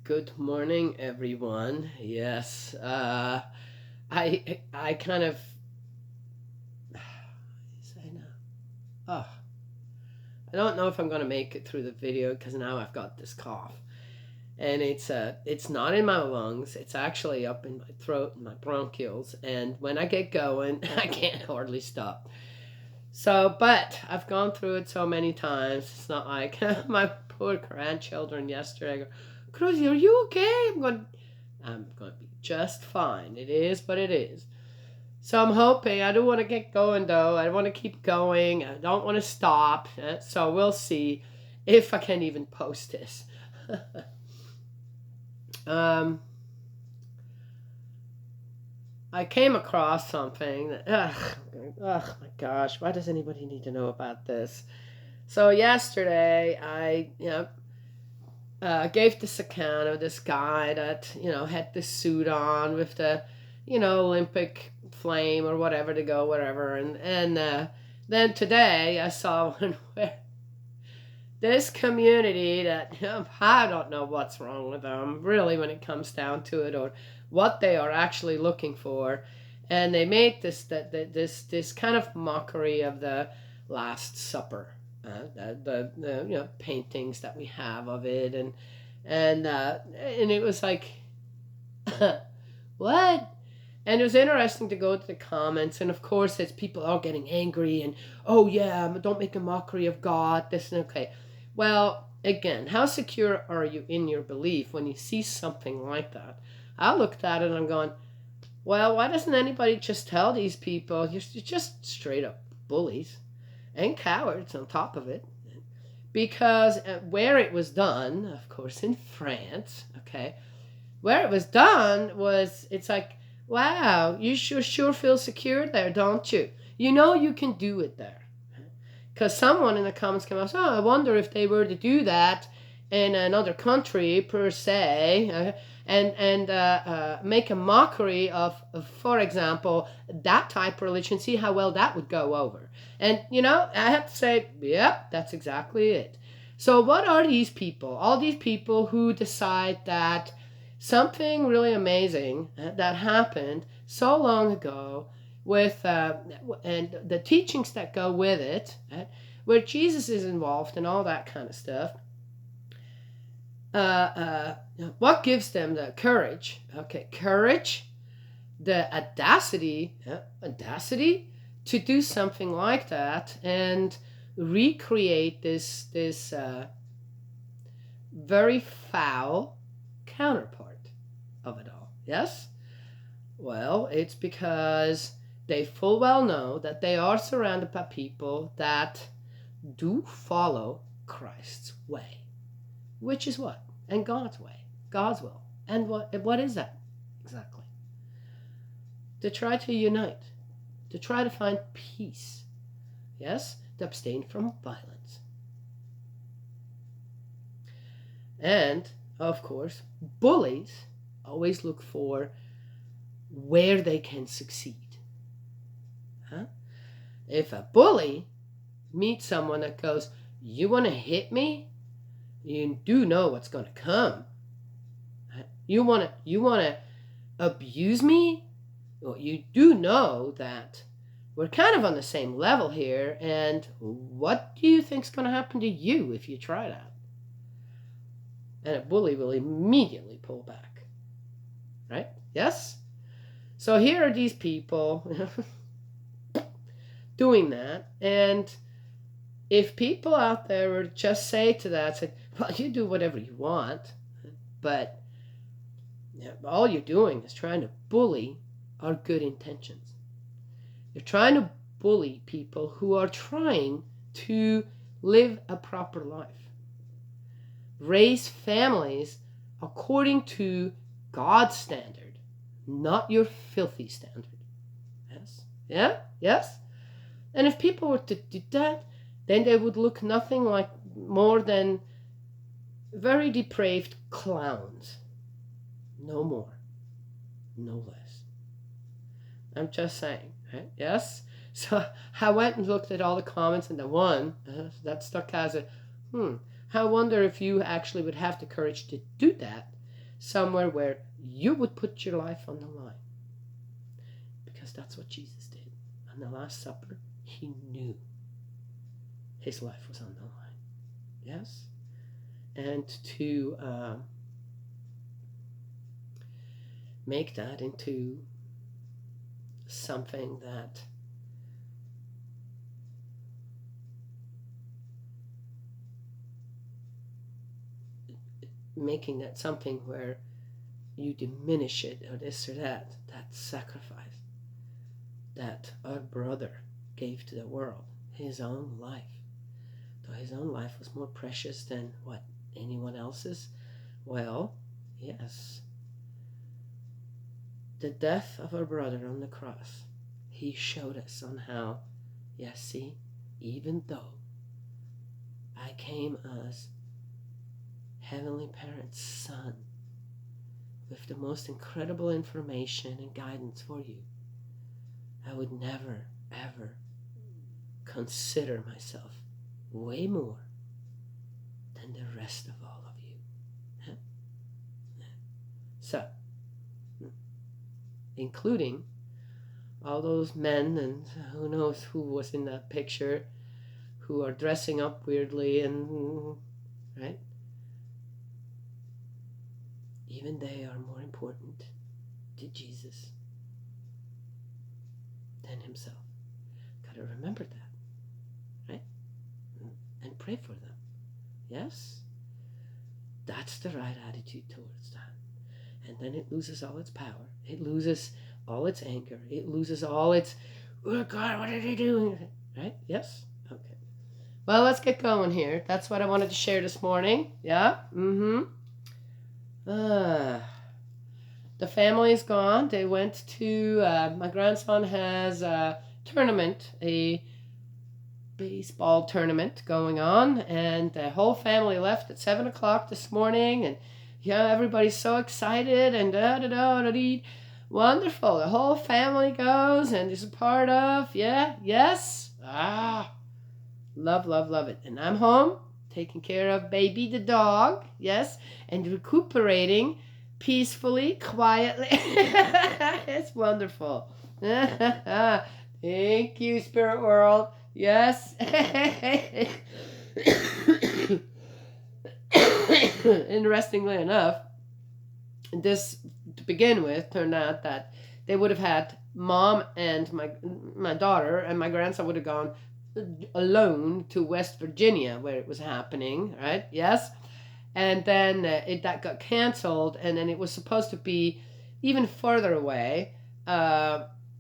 Good morning, everyone. Yes, I kind of say now. Oh, I don't know if I'm gonna make it through the video because now I've got this cough, and it's not in my lungs. It's actually up in my throat and my bronchioles, and when I get going, I can't hardly stop. So, but I've gone through it so many times. It's not like my poor grandchildren yesterday go, Cruzy, are you okay? I'm going to be just fine. It is what it is. So I'm hoping. I do want to get going though. I want to keep going. I don't want to stop. So we'll see if I can even post this. um, I came across something that, oh my gosh, why does anybody need to know about this? So yesterday, I gave this account of this guy that had this suit on with the Olympic flame or whatever to go wherever, and then today I saw one where this community that I don't know what's wrong with them really when it comes down to it, or what they are actually looking for, and they made this kind of mockery of the Last Supper, the paintings that we have of it, and it was like what. And it was interesting to go to the comments, and of course, it's people all getting angry and, oh yeah, don't make a mockery of God. This and okay. Well, again, how secure are you in your belief when you see something like that? I looked at it and I'm going, well, why doesn't anybody just tell these people you're just straight up bullies and cowards on top of it? Because where it was done, of course, in France, okay, where it was done was, it's like, wow, you sure feel secure there, don't you? You know you can do it there. Because someone in the comments came up, oh, I wonder if they were to do that in another country per se, and make a mockery of, for example, that type of religion, see how well that would go over. And, I have to say, yep, that's exactly it. So what are these people? All these people who decide that something really amazing that happened so long ago with and the teachings that go with it, where Jesus is involved and all that kind of stuff. What gives them the courage? Okay, courage, the audacity to do something like that and recreate this very foul counterpart of it all. Yes? Well, it's because they full well know that they are surrounded by people that do follow Christ's way, which is what? And God's way, God's will. And what is that exactly? To try to unite, to try to find peace. Yes? To abstain from violence. And, of course, bullies always look for where they can succeed. Huh? If a bully meets someone that goes, you want to hit me? You do know what's going to come. You want to abuse me? Well, you do know that we're kind of on the same level here, and what do you think's going to happen to you if you try that? And a bully will immediately pull back. Right? Yes? So here are these people doing that, and if people out there were to just say to that, say, well, you do whatever you want, but all you're doing is trying to bully our good intentions. You're trying to bully people who are trying to live a proper life, raise families according to God's standard, not your filthy standard. Yes? Yeah? Yes? And if people were to do that, then they would look nothing like more than very depraved clowns. No more. No less. I'm just saying. Right? Yes? So I went and looked at all the comments, and the one that stuck as a, I wonder if you actually would have the courage to do that somewhere where you would put your life on the line. Because that's what Jesus did. On the Last Supper, he knew his life was on the line. Yes? And to make that into something that making that something where you diminish it or this or that sacrifice that our brother gave to the world, his own life. Though his own life was more precious than what, anyone else's? Well, yes. The death of our brother on the cross, he showed us on how, yes, see, even though I came as Heavenly Parent's son with the most incredible information and guidance for you, I would never, ever consider myself way more than the rest of all of you. So, including all those men and who knows who was in that picture who are dressing up weirdly and, right? Even they are more important to Jesus than himself. Got to remember that, right? And pray for them. Yes? That's the right attitude towards that. And then it loses all its power. It loses all its anger. It loses all its, oh God, what are they doing? Right? Yes? Okay. Well, let's get going here. That's what I wanted to share this morning. Yeah? The family's gone. They went to, my grandson has a tournament, a baseball tournament going on, and the whole family left at 7 o'clock this morning, and yeah, everybody's so excited, and da-da-da-da-dee. Wonderful. The whole family goes and is a part of, yeah, yes. Love, love, love it. And I'm home, taking care of Baby the dog, yes, and recuperating peacefully, quietly. It's wonderful. Thank you, Spirit World. Yes. Interestingly enough, this, to begin with, turned out that they would have had mom and my daughter and my grandson would have gone alone to West Virginia where it was happening, right? Yes. And then that got canceled, and then it was supposed to be even further away,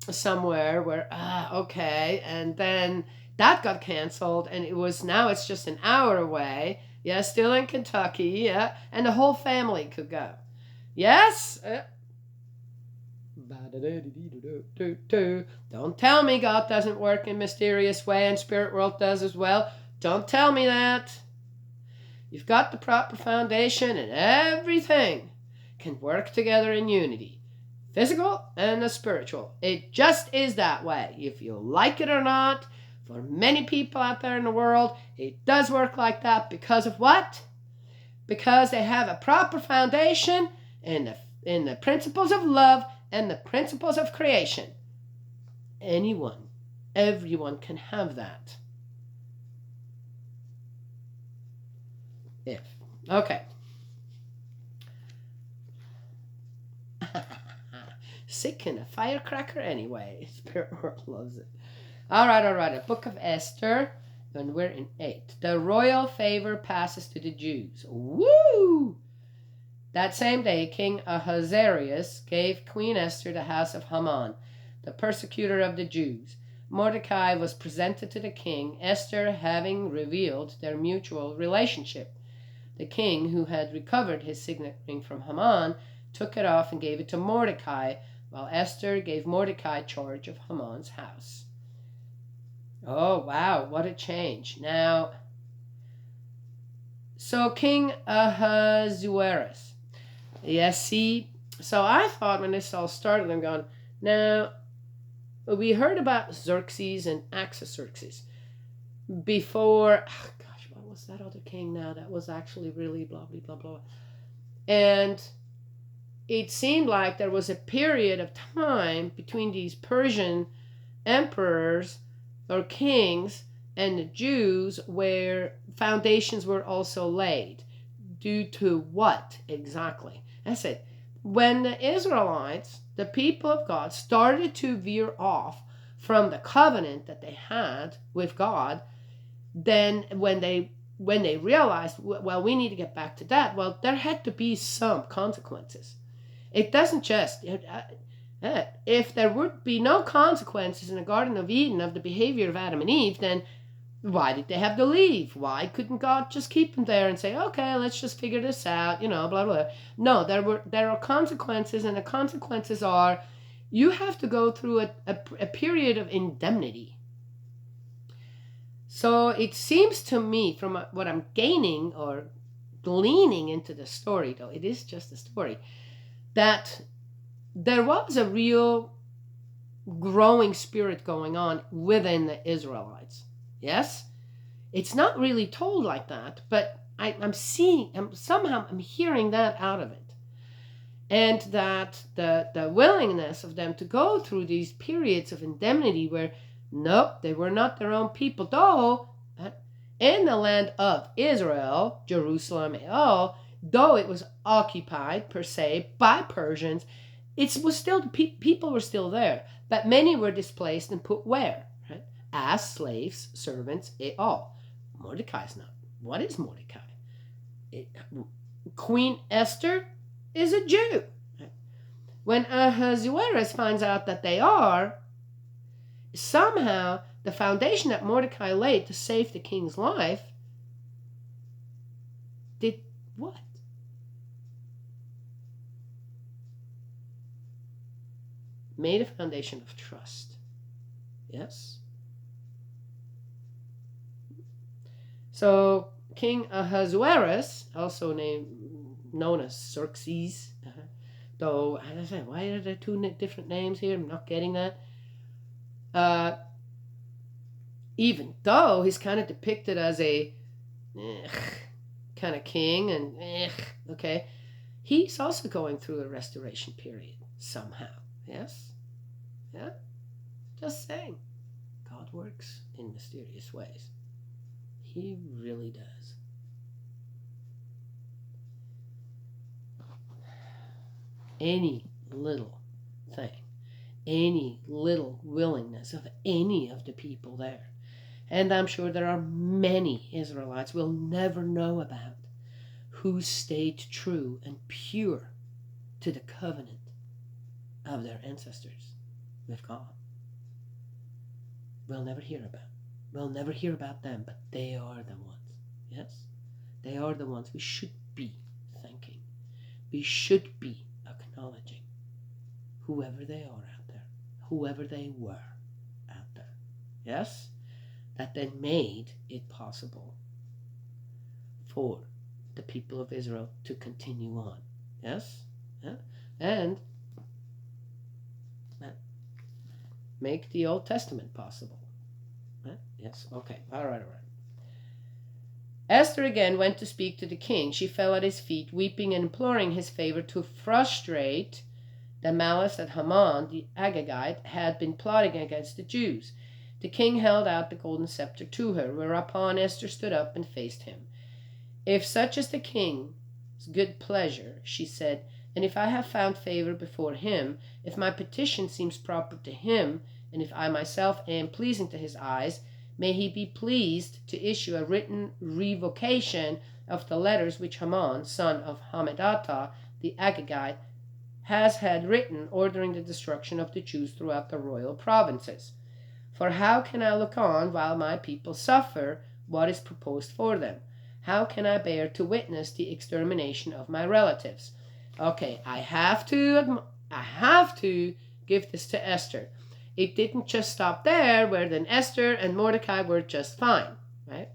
somewhere where, okay, and then that got canceled, and now it's just an hour away, yeah, still in Kentucky, yeah, and the whole family could go. Yes? Don't tell me God doesn't work in mysterious way and Spirit World does as well. Don't tell me that. You've got the proper foundation and everything can work together in unity. Physical and the spiritual. It just is that way. If you like it or not, for many people out there in the world, it does work like that because of what? Because they have a proper foundation in the principles of love and the principles of creation. Everyone can have that. Okay. Sick and a firecracker anyway. Spirit World loves it. All right. The book of Esther, and we're in 8. The royal favor passes to the Jews. Woo! That same day, King Ahasuerus gave Queen Esther the house of Haman, the persecutor of the Jews. Mordecai was presented to the king, Esther having revealed their mutual relationship. The king, who had recovered his signet ring from Haman, took it off and gave it to Mordecai, while Esther gave Mordecai charge of Haman's house. Oh, wow, what a change. Now, so King Ahasuerus. Yes, see, so I thought when this all started, I'm going, now, we heard about Xerxes and Artaxerxes before, what was that other king now that was actually really blah, blah, blah, blah. And it seemed like there was a period of time between these Persian emperors or kings and the Jews where foundations were also laid. Due to what exactly? I said, when the Israelites, the people of God, started to veer off from the covenant that they had with God, then when they realized, well, we need to get back to that, well, there had to be some consequences. It doesn't just, if there would be no consequences in the Garden of Eden of the behavior of Adam and Eve, then why did they have to leave? Why couldn't God just keep them there and say, okay, let's just figure this out, blah, blah. No, there are consequences, and the consequences are you have to go through a period of indemnity. So it seems to me, from what I'm gaining or gleaning into the story, though it is just a story, that there was a real growing spirit going on within the Israelites. Yes? It's not really told like that, but I'm hearing that out of it. And that the willingness of them to go through these periods of indemnity where, nope, they were not their own people, though in the land of Israel, Jerusalem, though it was occupied per se by Persians, it was still, people were still there, but many were displaced and put where? Right? As slaves, servants, all. Mordecai's not. What is Mordecai? Queen Esther is a Jew. When Ahasuerus finds out that they are, somehow the foundation that Mordecai laid to save the king's life did what? Made a foundation of trust. Yes? So King Ahasuerus, also known as Xerxes, though, as I said, why are there two different names here? I'm not getting that. Even though he's kind of depicted as a kind of king, and okay, he's also going through a restoration period somehow. Yes? Yeah? Just saying. God works in mysterious ways. He really does. Any little thing, any little willingness of any of the people there, and I'm sure there are many Israelites we'll never know about who stayed true and pure to the covenant of their ancestors with God. We'll never hear about. We'll never hear about them, but they are the ones. Yes? They are the ones we should be thanking. We should be acknowledging whoever they are out there, whoever they were out there. Yes? That then made it possible for the people of Israel to continue on. Yes? Yeah? And make the Old Testament possible. Yes? Okay. All right. Esther again went to speak to the king. She fell at his feet, weeping and imploring his favor to frustrate the malice that Haman, the Agagite, had been plotting against the Jews. The king held out the golden scepter to her, whereupon Esther stood up and faced him. If such is the king's good pleasure, she said, and if I have found favor before him, if my petition seems proper to him, and if I myself am pleasing to his eyes, may he be pleased to issue a written revocation of the letters which Haman, son of Hammedatha, the Agagite, has had written ordering the destruction of the Jews throughout the royal provinces. For how can I look on while my people suffer what is proposed for them? How can I bear to witness the extermination of my relatives? Okay, I have to give this to Esther. It didn't just stop there, where then Esther and Mordecai were just fine, right?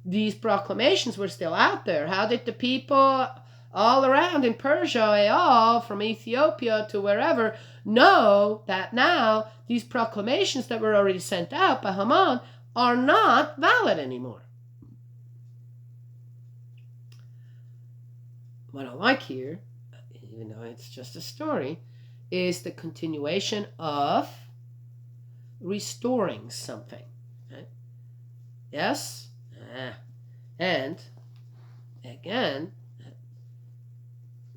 These proclamations were still out there. How did the people all around in Persia, all from Ethiopia to wherever, know that now these proclamations that were already sent out by Haman are not valid anymore? What I like here even though it's just a story, is the continuation of restoring something. Right? Yes? And again,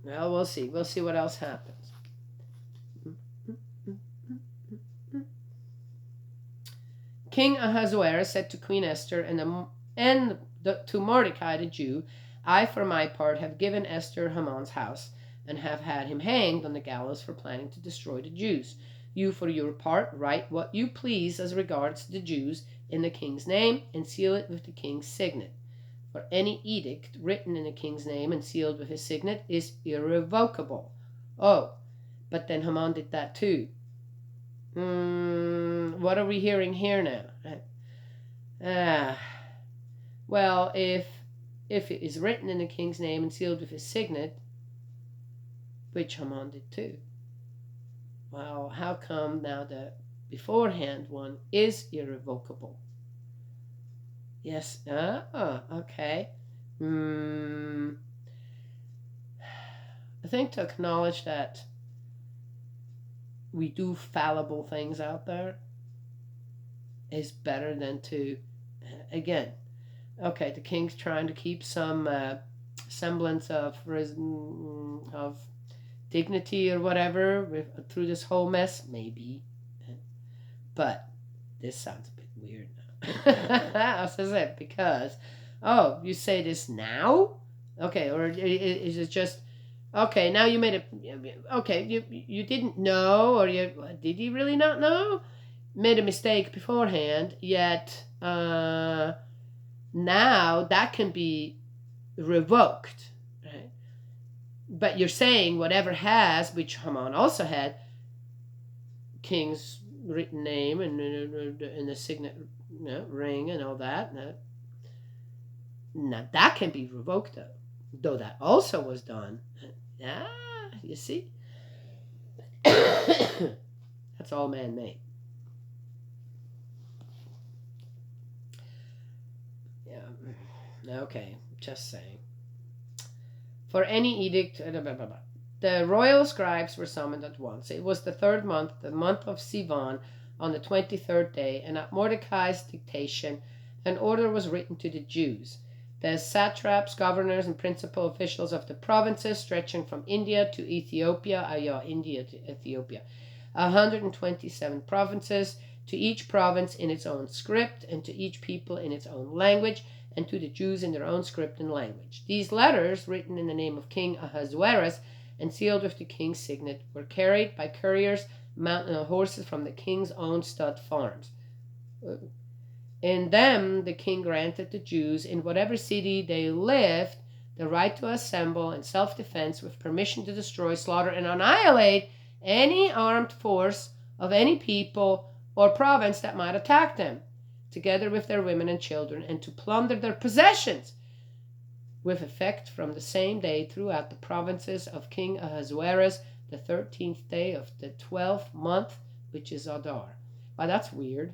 well, we'll see. We'll see what else happens. King Ahasuerus said to Queen Esther to Mordecai the Jew, I, for my part, have given Esther Haman's house, and have had him hanged on the gallows for planning to destroy the Jews. You, for your part, write what you please as regards the Jews in the king's name, and seal it with the king's signet. For any edict written in the king's name and sealed with his signet is irrevocable. Oh, but then Haman did that too. What are we hearing here now? Well, if it is written in the king's name and sealed with his signet, which Haman did too, well, how come now the beforehand one is irrevocable? Yes, okay. I think to acknowledge that we do fallible things out there is better than to, again, okay, the king's trying to keep some semblance of dignity or whatever through this whole mess, maybe. But this sounds a bit weird now. As I said, because, oh, you say this now? Okay, or is it just, okay, now you made it, okay, you didn't know, or did you really not know? Made a mistake beforehand, yet now that can be revoked, right? But you're saying whatever has, which Haman also had, king's written name and the signet ring and all that. Now that can be revoked, though that also was done. You see? That's all man-made. Yeah. Okay, just saying. For any edict, the royal scribes were summoned at once. It was the third month, the month of Sivan, on the 23rd day, and at Mordecai's dictation, an order was written to the Jews. The satraps, governors, and principal officials of the provinces stretching from India to Ethiopia, India to Ethiopia, 127 provinces, to each province in its own script, and to each people in its own language, and to the Jews in their own script and language. These letters, written in the name of King Ahasuerus and sealed with the king's signet, were carried by couriers mounted on horses from the king's own stud farms. In them, the king granted the Jews, in whatever city they lived, the right to assemble in self-defense with permission to destroy, slaughter, and annihilate any armed force of any people or province that might attack them, together with their women and children, and to plunder their possessions, with effect from the same day throughout the provinces of King Ahasuerus, the 13th day of the 12th month, which is Adar. Wow, that's weird.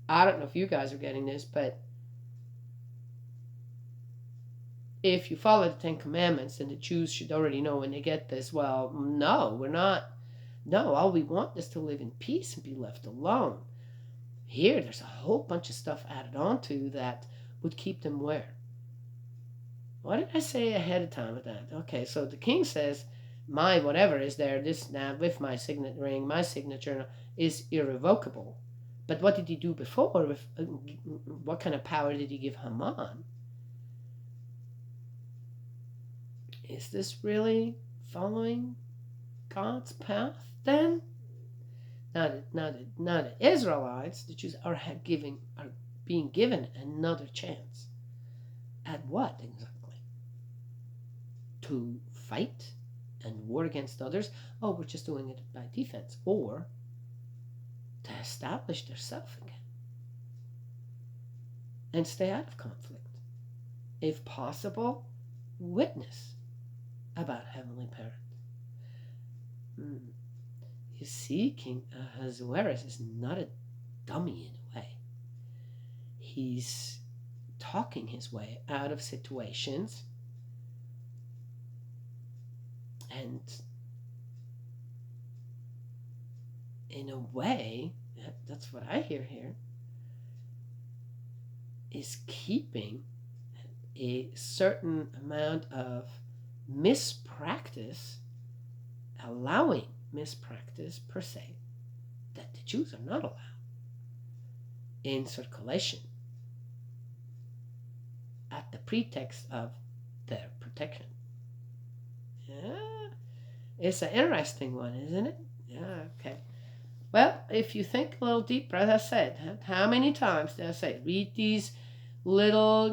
I don't know if you guys are getting this, but if you follow the Ten Commandments, then the Jews should already know when they get this. Well, no, we're not. No, all we want is to live in peace and be left alone. Here, there's a whole bunch of stuff added onto that would keep them where? What did I say ahead of time with that? Okay, so the king says, my whatever is there, this now with my signet ring, my signature is irrevocable. But what did he do before? What kind of power did he give Haman? Is this really following God's path then? Now the Israelites, the Jews, are being given another chance. At what exactly? To fight and war against others? Oh, we're just doing it by defense. Or to establish themselves again and stay out of conflict. If possible, witness about Heavenly Parent. You see, King Ahasuerus is not a dummy in a way. He's talking his way out of situations And in a way, that's what I hear here, is keeping a certain amount of mispractice, allowing mispractice per se, that the Jews are not allowed in circulation at the pretext of their protection. Yeah, it's an interesting one, isn't it? Yeah, okay. Well, if you think a little deeper, as I said, how many times did I say, read these little,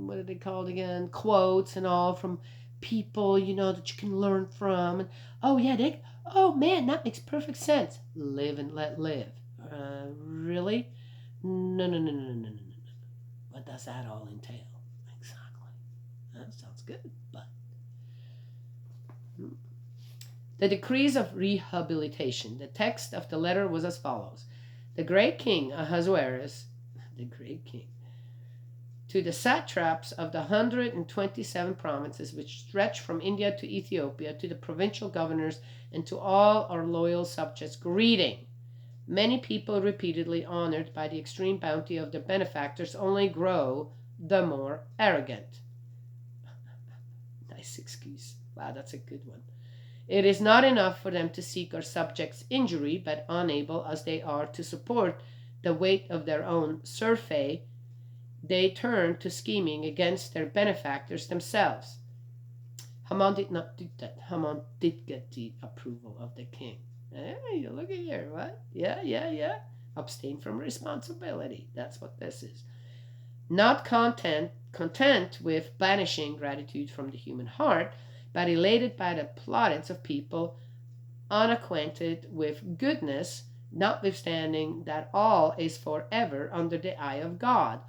what are they called again? Quotes and all from people, that you can learn from. And, oh, yeah, oh, man, that makes perfect sense. Live and let live. Really? No, no, no, no, no, no, no, no. What does that all entail? Exactly. That sounds good, but the decrees of rehabilitation. The text of the letter was as follows. The great king Ahasuerus, the great king, to the satraps of the 127 provinces which stretch from India to Ethiopia, to the provincial governors, and to all our loyal subjects, greeting. Many people repeatedly honored by the extreme bounty of their benefactors only grow the more arrogant. Nice excuse. Wow, that's a good one. It is not enough for them to seek our subjects' injury, but unable as they are to support the weight of their own surfeit, they turn to scheming against their benefactors themselves. Haman did not do that. Haman did get the approval of the king. Hey, look at here, what? Yeah. Abstain from responsibility. That's what this is. Not content with banishing gratitude from the human heart, but elated by the plaudits of people unacquainted with goodness, notwithstanding that all is forever under the eye of God.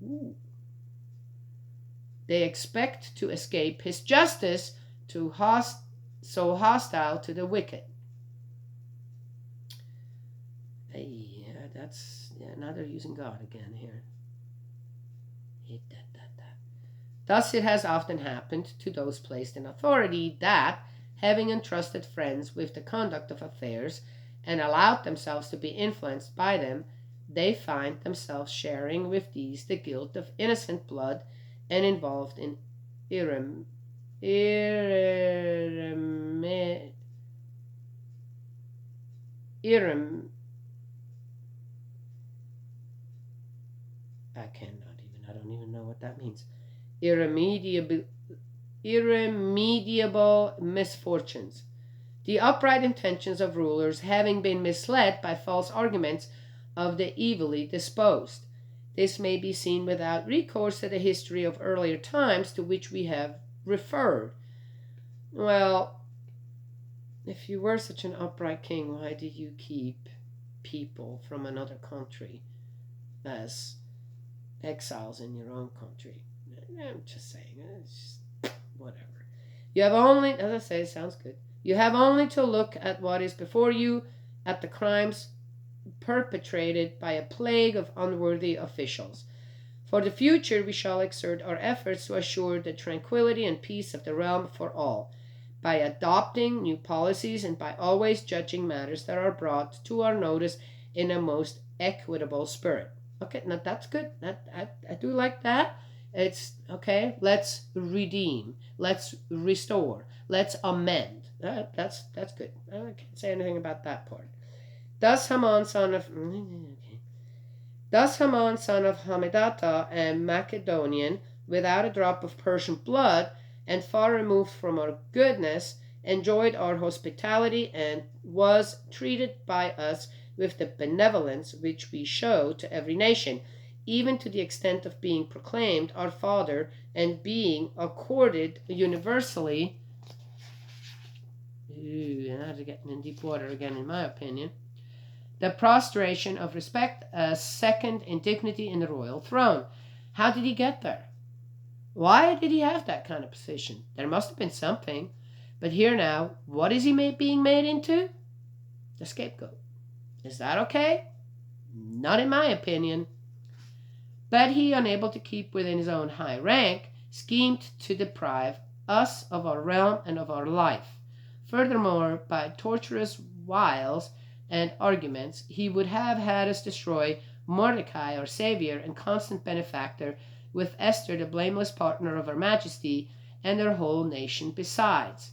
Ooh. They expect to escape his justice so hostile to the wicked. Now they're using God again here. Thus it has often happened to those placed in authority that, having entrusted friends with the conduct of affairs and allowed themselves to be influenced by them, they find themselves sharing with these the guilt of innocent blood and involved in I don't even know what that means. Irremediable misfortunes. The upright intentions of rulers having been misled by false arguments of the evilly disposed. This may be seen without recourse to the history of earlier times to which we have referred. Well, if you were such an upright king, why did you keep people from another country as exiles in your own country? I'm just saying, it's just whatever. You have only, as I say, it sounds good. You have only to look at what is before you, at the crimes perpetrated by a plague of unworthy officials. For the future, we shall exert our efforts to assure the tranquility and peace of the realm for all, by adopting new policies and by always judging matters that are brought to our notice in a most equitable spirit. Okay, now that's good. I do like that. It's okay. Let's redeem. Let's restore. Let's amend. That's good. I can't say anything about that part. Thus Haman, son of Hammedatha, a Macedonian, without a drop of Persian blood, and far removed from our goodness, enjoyed our hospitality and was treated by us with the benevolence which we show to every nation, even to the extent of being proclaimed our father and being accorded universally. Now they're getting in deep water again, in my opinion. The prostration of respect, a second in dignity in the royal throne. How did he get there? Why did he have that kind of position? There must have been something. But here now, what is he being made into? The scapegoat. Is that okay? Not in my opinion. But he, unable to keep within his own high rank, schemed to deprive us of our realm and of our life. Furthermore, by torturous wiles and arguments, he would have had us destroy Mordecai, our savior and constant benefactor, with Esther, the blameless partner of her majesty, and their whole nation besides.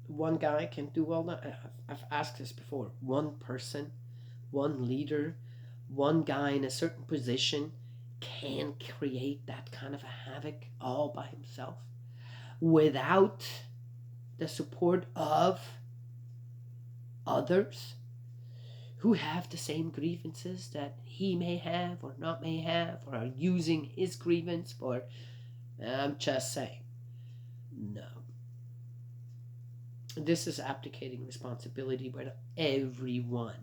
One guy can do all that. I've asked this before. One person, one leader, one guy in a certain position can create that kind of a havoc all by himself without the support of others who have the same grievances that he may have or not may have, or are using his grievance for. I'm just saying, no. This is abdicating responsibility with everyone.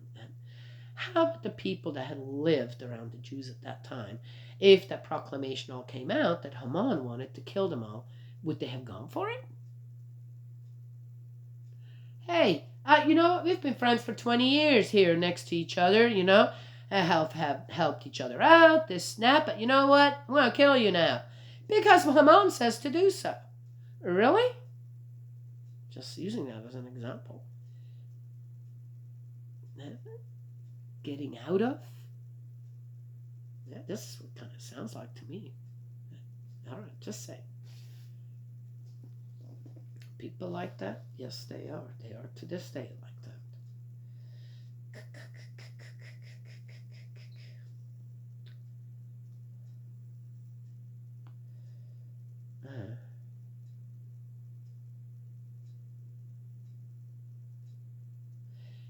How about the people that had lived around the Jews at that time? If that proclamation all came out that Haman wanted to kill them all, would they have gone for it? Hey, we've been friends for 20 years here next to each other, have helped each other out, this snap, but you know what? I'm going to kill you now. Because Haman says to do so. Really? Just using that as an example. Getting out of? Yeah, this is what kind of sounds like to me. All right, just say. People like that? Yes, they are. They are to this day like that.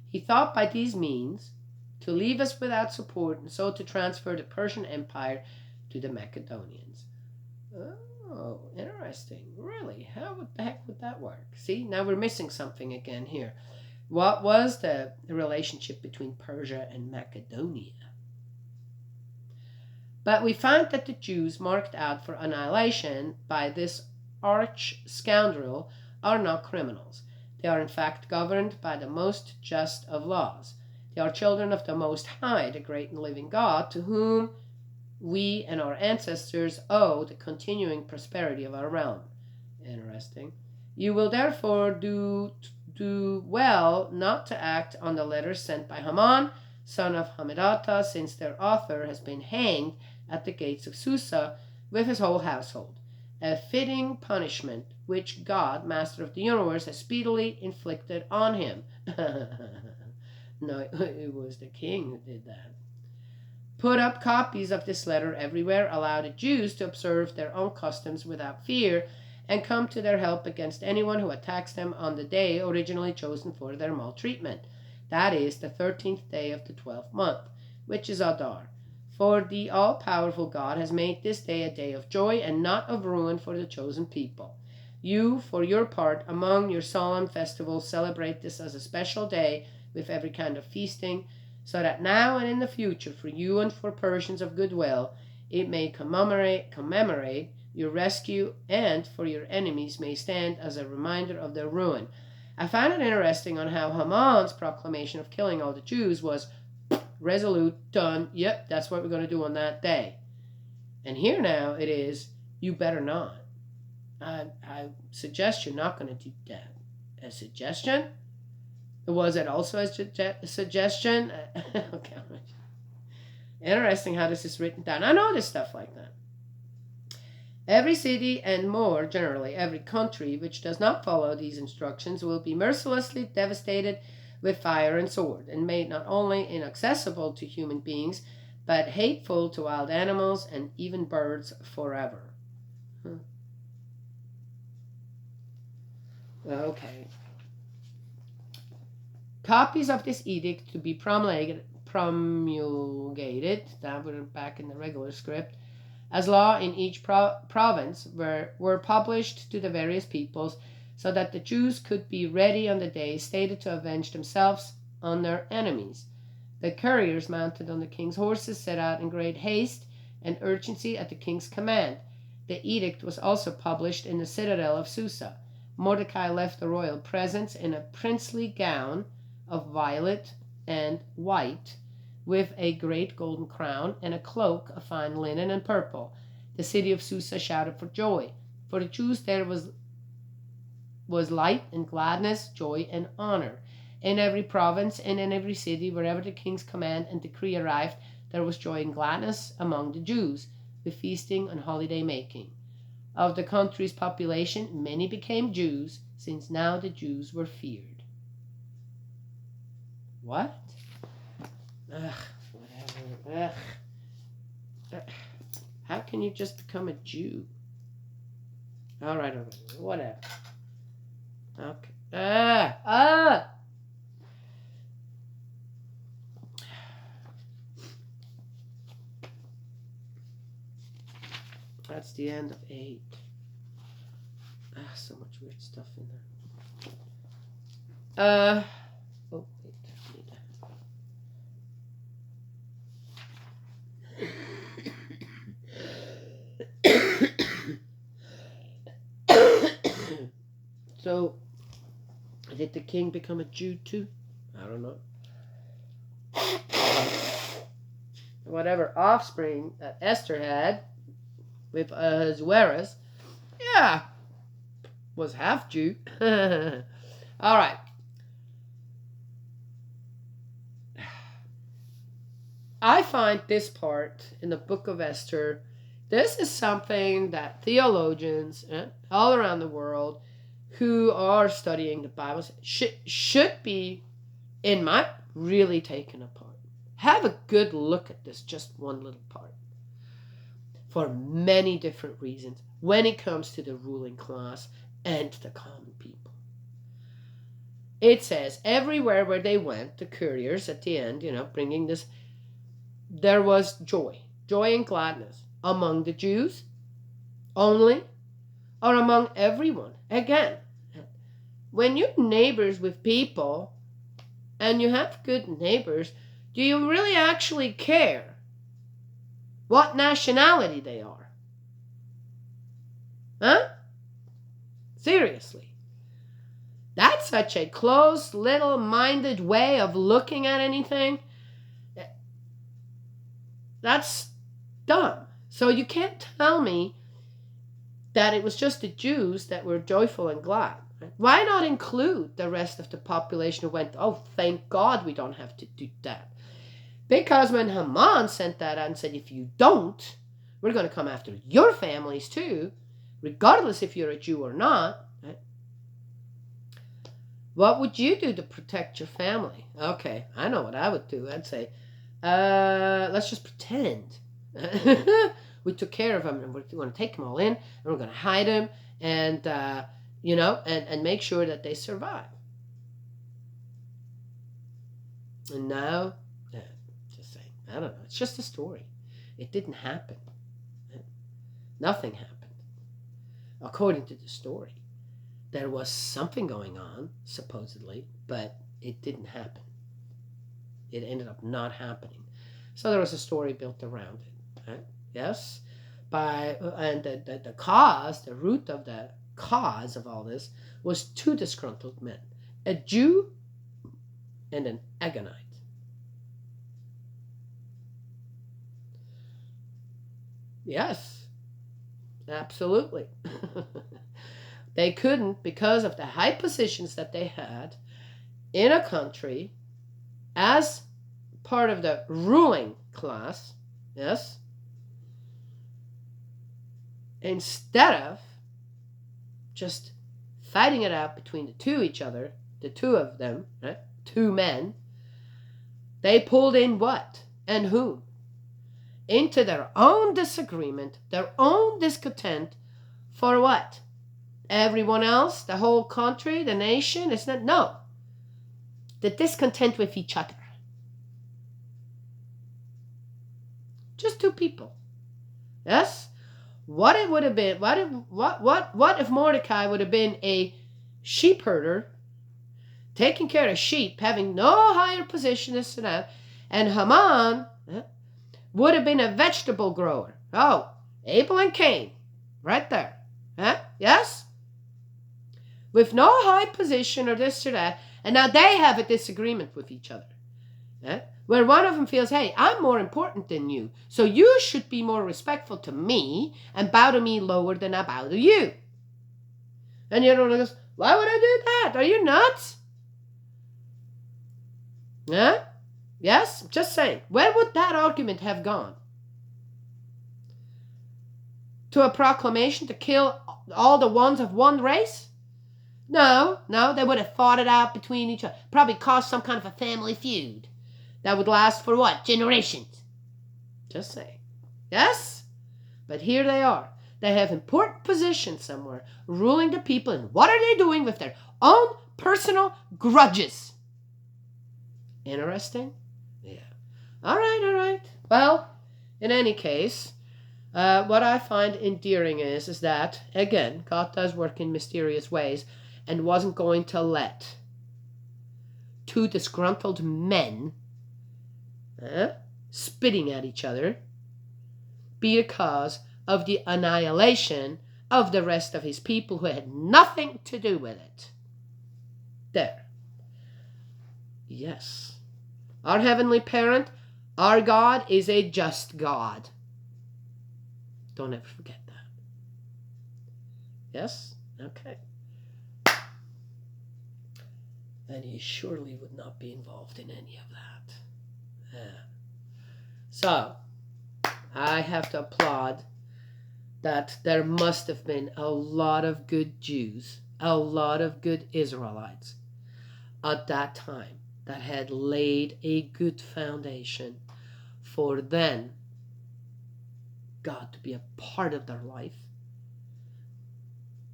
He thought by these means to leave us without support and so to transfer the Persian Empire to the Macedonians. Oh, interesting. Really? How the heck would that work? See, now we're missing something again here. What was the relationship between Persia and Macedonia? But we find that the Jews marked out for annihilation by this arch scoundrel are not criminals. They are in fact governed by the most just of laws. They are children of the Most High, the great and living God, to whom we and our ancestors owe the continuing prosperity of our realm. Interesting. You will therefore do well not to act on the letters sent by Haman, son of Hammedatha, since their author has been hanged at the gates of Susa with his whole household. A fitting punishment which God, Master of the universe, has speedily inflicted on him. No, it was the king who did that. Put up copies of this letter everywhere, allow the Jews to observe their own customs without fear, and come to their help against anyone who attacks them on the day originally chosen for their maltreatment. That is, the 13th day of the 12th month, which is Adar. For the all-powerful God has made this day a day of joy and not of ruin for the chosen people. You, for your part, among your solemn festivals, celebrate this as a special day with every kind of feasting, so that now and in the future, for you and for Persians of goodwill, it may commemorate your rescue, and for your enemies may stand as a reminder of their ruin. I find it interesting on how Haman's proclamation of killing all the Jews was resolute, done, yep, that's what we're going to do on that day. And here now it is, you better not. I suggest you're not going to do that. A suggestion? Was it also a suggestion? Okay. Interesting how this is written down. I know this stuff like that. Every city, and more generally every country, which does not follow these instructions will be mercilessly devastated with fire and sword, and made not only inaccessible to human beings, but hateful to wild animals and even birds forever. Okay. Copies of this edict to be promulgated, that we're back in the regular script, as law in each province were published to the various peoples, so that the Jews could be ready on the day stated to avenge themselves on their enemies. The couriers mounted on the king's horses set out in great haste and urgency at the king's command. The edict was also published in the citadel of Susa. Mordecai left the royal presence in a princely gown of violet and white, with a great golden crown, and a cloak of fine linen and purple. The city of Susa shouted for joy. For the Jews there was light and gladness, joy and honor. In every province and in every city, wherever the king's command and decree arrived, there was joy and gladness among the Jews, with feasting and holiday making. Of the country's population, many became Jews, since now the Jews were feared. What? Whatever. How can you just become a Jew? All right, whatever. Okay. That's the end of 8. So much weird stuff in there. Oh, wait. So, did the king become a Jew too? I don't know. Whatever offspring that Esther had with Ahasuerus, yeah, was half Jew. All right. I find this part in the book of Esther, this is something that theologians all around the world who are studying the Bible should be, in my really taken apart. Have a good look at this, just one little part. For many different reasons when it comes to the ruling class and the common people. It says everywhere where they went, the couriers at the end, bringing this, there was joy and gladness among the Jews only, or among everyone. Again, when you're neighbors with people and you have good neighbors, do you really actually care what nationality they are? Huh? Seriously. That's such a close, little-minded way of looking at anything. That's dumb. So you can't tell me that it was just the Jews that were joyful and glad. Right? Why not include the rest of the population who went, oh, thank God we don't have to do that? Because when Haman sent that out and said, if you don't, we're going to come after your families too, regardless if you're a Jew or not. Right? What would you do to protect your family? Okay, I know what I would do. I'd say, let's just pretend we took care of them, and we're going to take them all in, and we're going to hide them, and and make sure that they survive. And now, just saying, I don't know. It's just a story. It didn't happen. Nothing happened. According to the story, there was something going on, supposedly, but it didn't happen. It ended up not happening. So there was a story built around it. Right? Yes? And the cause, the root of the cause of all this was 2 disgruntled men, a Jew and an Agonite. Yes, absolutely. They couldn't, because of the high positions that they had in a country as part of the ruling class, yes, instead of just fighting it out between the two of them, right? 2 men, they pulled in what and whom? Into their own disagreement, their own discontent for what? Everyone else, the whole country, the nation, it's not, no. The discontent with each other. Just 2 people. Yes? What it would have been, what if Mordecai would have been a sheep herder, taking care of sheep, having no higher position, this and that, and Haman would have been a vegetable grower. Oh, Abel and Cain. right there. Huh? Yes? With no high position or this or that, and now they have a disagreement with each other. Huh? Where one of them feels, hey, I'm more important than you, so you should be more respectful to me and bow to me lower than I bow to you. And the other one goes, why would I do that? Are you nuts? Huh? Yes? Just saying. Where would that argument have gone? To a proclamation to kill all the ones of one race? No, they would have fought it out between each other. Probably caused some kind of a family feud that would last for what? Generations. Just saying. Yes? But here they are. They have important positions somewhere, ruling the people, and what are they doing with their own personal grudges? Interesting? Yeah. All right. Well, in any case, what I find endearing is that, again, God does work in mysterious ways and wasn't going to let two disgruntled men spitting at each other be a cause of the annihilation of the rest of his people who had nothing to do with it. There. Yes. Our Heavenly Parent, our God, is a just God. Don't ever forget that. Yes? Okay. And he surely would not be involved in any of that. Yeah. So, I have to applaud that there must have been a lot of good Jews, a lot of good Israelites at that time that had laid a good foundation for then God to be a part of their life,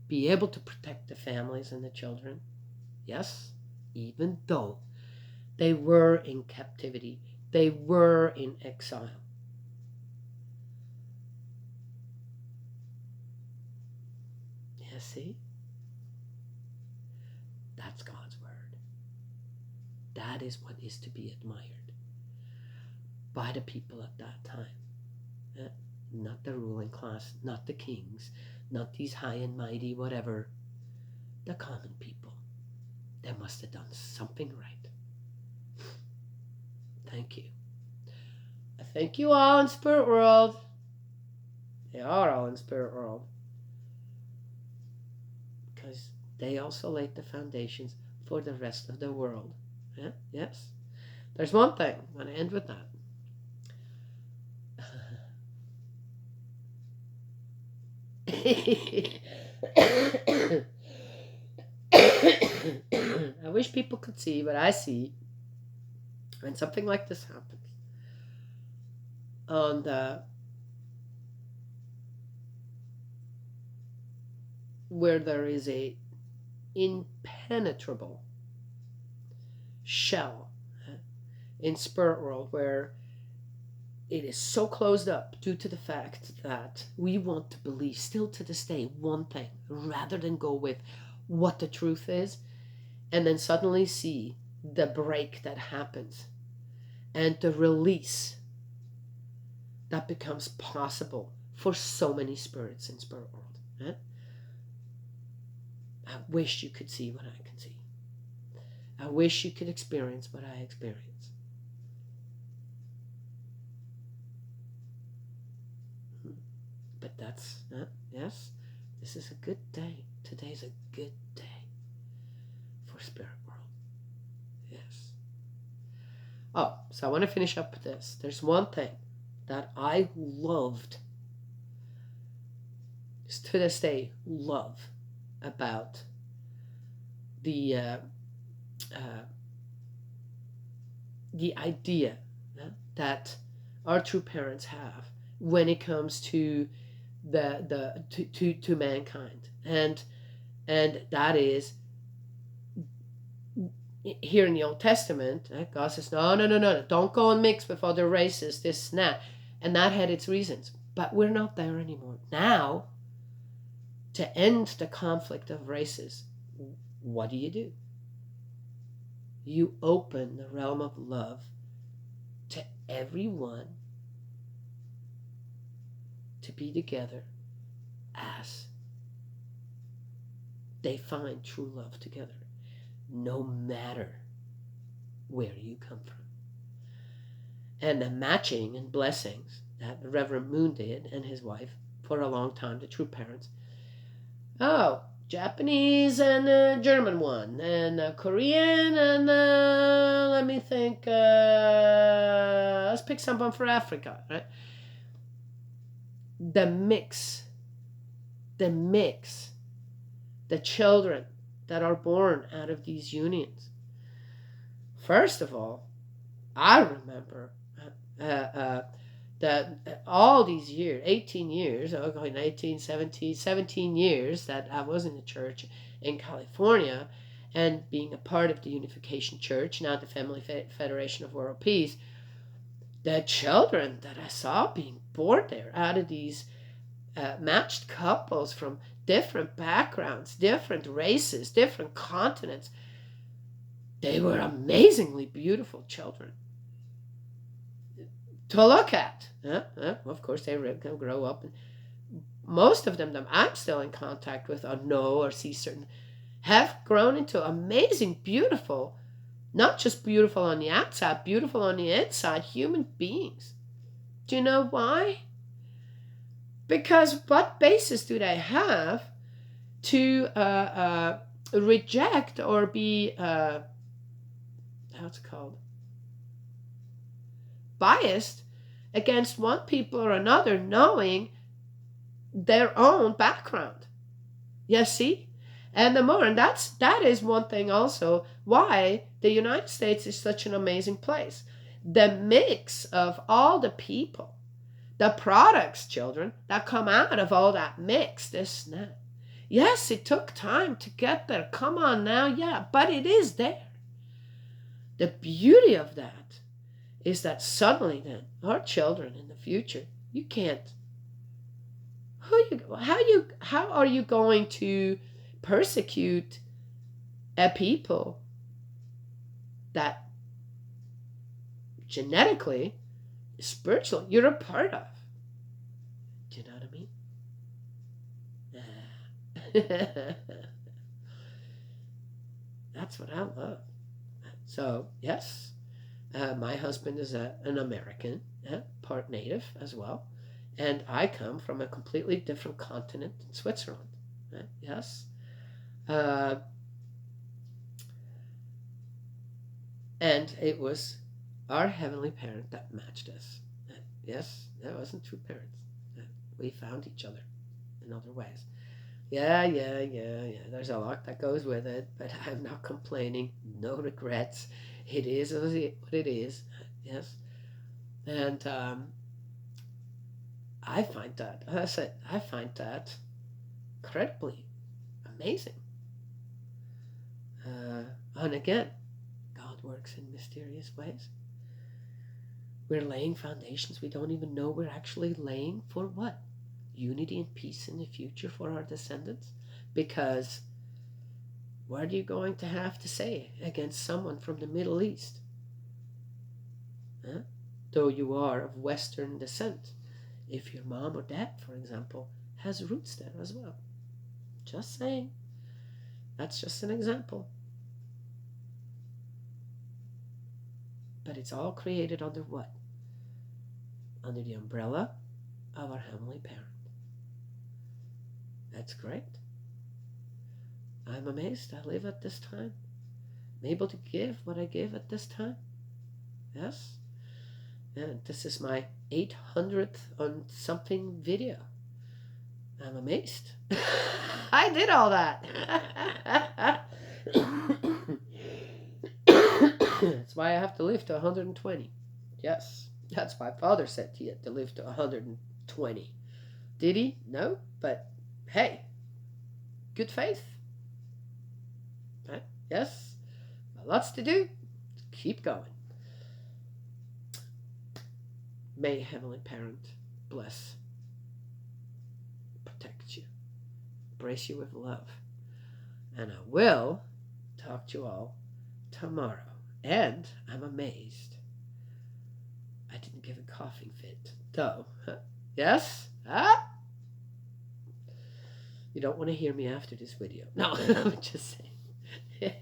be able to protect the families and the children. Yes, even though they were in captivity, they were in exile. Yeah, see? That's God's word. That is what is to be admired by the people at that time. Not the ruling class, not the kings, not these high and mighty whatever. The common people. They must have done something right. Thank you. I thank you all in Spirit World. They are all in Spirit World. Because they also laid the foundations for the rest of the world. Yeah? Yes? There's one thing. I'm going to end with that. I wish people could see what I see when something like this happens. And where there is a impenetrable shell in Spirit World, where it is so closed up due to the fact that we want to believe still to this day one thing rather than go with what the truth is, and then suddenly see the break that happens and the release that becomes possible for so many spirits in Spirit World. Eh? I wish you could see what I can see. I wish you could experience what I experience. But that's, yes, this is a good day. Today's a good day for Spirit World. Yes. Oh, so I want to finish up with this. There's one thing that I loved, to this day, love about the idea that our true parents have when it comes to to mankind, and that is, here in the Old Testament, God says, no, don't go and mix with other races, this and that. And that had its reasons. But we're not there anymore. Now, to end the conflict of races, what do? You open the realm of love to everyone to be together as they find true love together, no matter where you come from. And the matching and blessings that Reverend Moon did and his wife for a long time, the true parents. Oh, Japanese and German one, and Korean, and let me think, let's pick someone for Africa, right? The mix, the children that are born out of these unions. First of all, I remember that all these years, 18 years, 18, 17 years that I was in the church in California and being a part of the Unification Church, now the Family Federation of World Peace, the children that I saw being born there out of these matched couples from different backgrounds, different races, different continents, they were amazingly beautiful children to look at. Of course, they can grow up. And most of them I'm still in contact with or know or see certain, have grown into amazing, beautiful, not just beautiful on the outside, beautiful on the inside, human beings. Do you know why? Because what basis do they have to reject or be, how's it called? Biased against one people or another, knowing their own background. You see? And that is one thing also why the United States is such an amazing place. The mix of all the people, the products, children, that come out of all that mix, this and that. Yes, it took time to get there. Come on now, yeah, but it is there. The beauty of that is that suddenly then, our children in the future, you can't, how are you going to persecute a people that genetically, spiritually, you're a part of? Do you know what I mean? That's what I love. So, yes, my husband is an American, part native as well. And I come from a completely different continent in Switzerland. Yes. And it was our Heavenly Parent that matched us. Yes, that wasn't two parents. We found each other in other ways. Yeah. There's a lot that goes with it, but I'm not complaining. No regrets. It is what it is. Yes. And I find that, as I find that incredibly amazing. And again, God works in mysterious ways. We're laying foundations we don't even know we're actually laying for what? Unity and peace in the future for our descendants. Because what are you going to have to say against someone from the Middle East? Though you are of Western descent. If your mom or dad, for example, has roots there as well. Just saying. That's just an example. But it's all created under what? Under the umbrella of our Heavenly Parent. That's great. I'm amazed I live at this time. I'm able to give what I give at this time. Yes. And this is my 800th on something video. I'm amazed. I did all that. That's why I have to live to 120. Yes. That's why Father said he had to live to 120. Did he? No. But hey, good faith. Right? Yes. Lots to do. Keep going. May Heavenly Parent bless, protect you, embrace you with love. And I will talk to you all tomorrow. And I'm amazed I didn't give a coughing fit, though. Yes? You don't want to hear me after this video. No, I'm just saying.